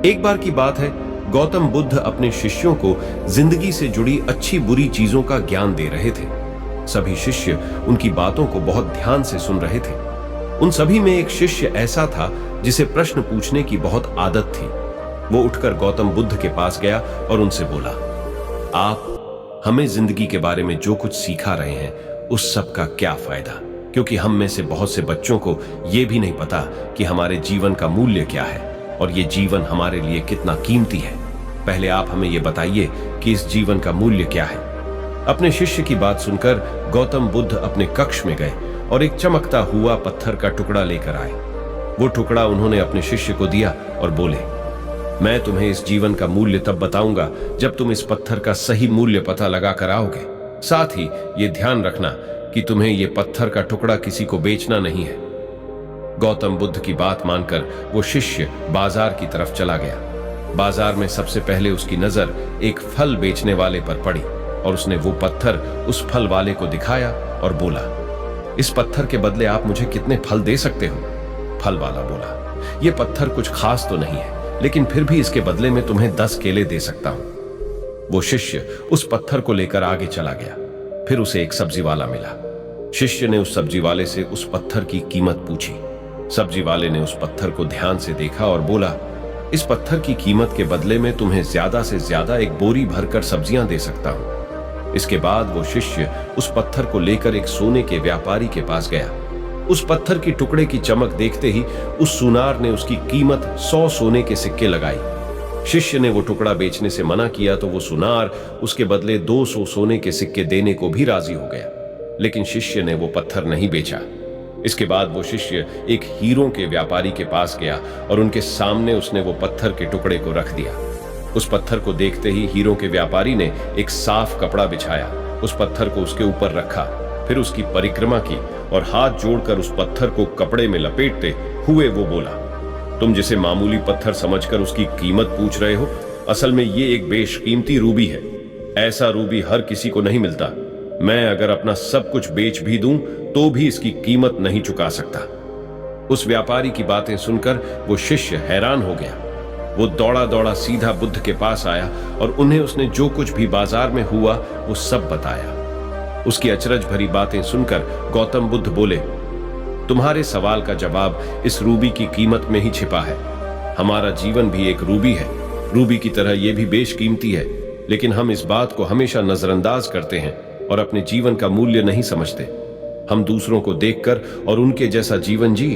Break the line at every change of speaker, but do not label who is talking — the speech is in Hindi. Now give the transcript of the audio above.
एक बार की बात है, गौतम बुद्ध अपने शिष्यों को जिंदगी से जुड़ी अच्छी बुरी चीजों का ज्ञान दे रहे थे। सभी शिष्य उनकी बातों को बहुत ध्यान से सुन रहे थे। उन सभी में एक शिष्य ऐसा था जिसे प्रश्न पूछने की बहुत आदत थी। वो उठकर गौतम बुद्ध के पास गया और उनसे बोला, आप हमें जिंदगी के बारे में जो कुछ सिखा रहे हैं उस सब का क्या फायदा, क्योंकि हम में से बहुत से बच्चों को यह भी नहीं पता कि हमारे जीवन का मूल्य क्या है और ये जीवन हमारे लिए कितना कीमती है। पहले आप हमें यह बताइए कि इस जीवन का मूल्य क्या है। अपने शिष्य की बात सुनकर गौतम बुद्ध अपने कक्ष में गए और एक चमकता हुआ पत्थर का टुकड़ा लेकर आए। वो टुकड़ा उन्होंने अपने शिष्य को दिया और बोले, मैं तुम्हें इस जीवन का मूल्य तब बताऊंगा जब तुम इस पत्थर का सही मूल्य पता लगा कर आओगे। साथ ही ये ध्यान रखना कि तुम्हें ये पत्थर का टुकड़ा किसी को बेचना नहीं है। गौतम बुद्ध की बात मानकर वो शिष्य बाजार की तरफ चला गया। बाजार में सबसे पहले उसकी नजर एक फल बेचने वाले पर पड़ी और उसने वो पत्थर उस फल वाले को दिखाया और बोला, इस पत्थर के बदले आप मुझे कितने फल दे सकते हो? फल वाला बोला, ये पत्थर कुछ खास तो नहीं है, लेकिन फिर भी इसके बदले में तुम्हें 10 केले दे सकता हूं। वो शिष्य उस पत्थर को लेकर आगे चला गया। फिर उसे एक सब्जी वाला मिला। शिष्य ने उस सब्जी वाले से उस पत्थर की कीमत पूछी। सब्जी वाले ने उस पत्थर को ध्यान से देखा और बोला, इस पत्थर की कीमत के बदले में तुम्हें ज्यादा से ज्यादा एक बोरी भरकर सब्जियां दे सकता हूं। इसके बाद वो शिष्य उस पत्थर को लेकर एक सोने के व्यापारी के पास गया। उस पत्थर की टुकड़े की चमक देखते ही उस सुनार ने उसकी कीमत 100 सोने के सिक्के लगाई। शिष्य ने वो टुकड़ा बेचने से मना किया तो वो सुनार उसके बदले 200 सोने के सिक्के देने को भी राजी हो गया, लेकिन शिष्य ने वो पत्थर नहीं बेचा। इसके बाद वो शिष्य एक हीरों के व्यापारी के पास गया और उनके सामने उसने वो पत्थर के टुकड़े को रख दिया। उस पत्थर को देखते ही हीरों के व्यापारी ने एक साफ कपड़ा बिछाया, उस पत्थर को उसके ऊपर रखा, फिर उसकी परिक्रमा की और हाथ जोड़कर उस पत्थर को कपड़े में लपेटते हुए वो बोला, तुम जिसे मामूली पत्थर समझकर उसकी कीमत पूछ रहे हो, असल में ये एक बेशकीमती रूबी है। ऐसा रूबी हर किसी को नहीं मिलता। मैं अगर अपना सब कुछ बेच भी दूं तो भी इसकी कीमत नहीं चुका सकता। उस व्यापारी की बातें सुनकर वो शिष्य हैरान हो गया। वो दौड़ा दौड़ा सीधा बुद्ध के पास आया और उन्हें उसने जो कुछ भी बाजार में हुआ वो सब बताया। उसकी अचरज भरी बातें सुनकर गौतम बुद्ध बोले, तुम्हारे सवाल का जवाब इस रूबी की कीमत में ही छिपा है। हमारा जीवन भी एक रूबी है। रूबी की तरह यह भी बेशकीमती है, लेकिन हम इस बात को हमेशा नजरअंदाज करते हैं और अपने जीवन का मूल्य नहीं समझते। हम दूसरों को देखकर और उनके जैसा जीवन जी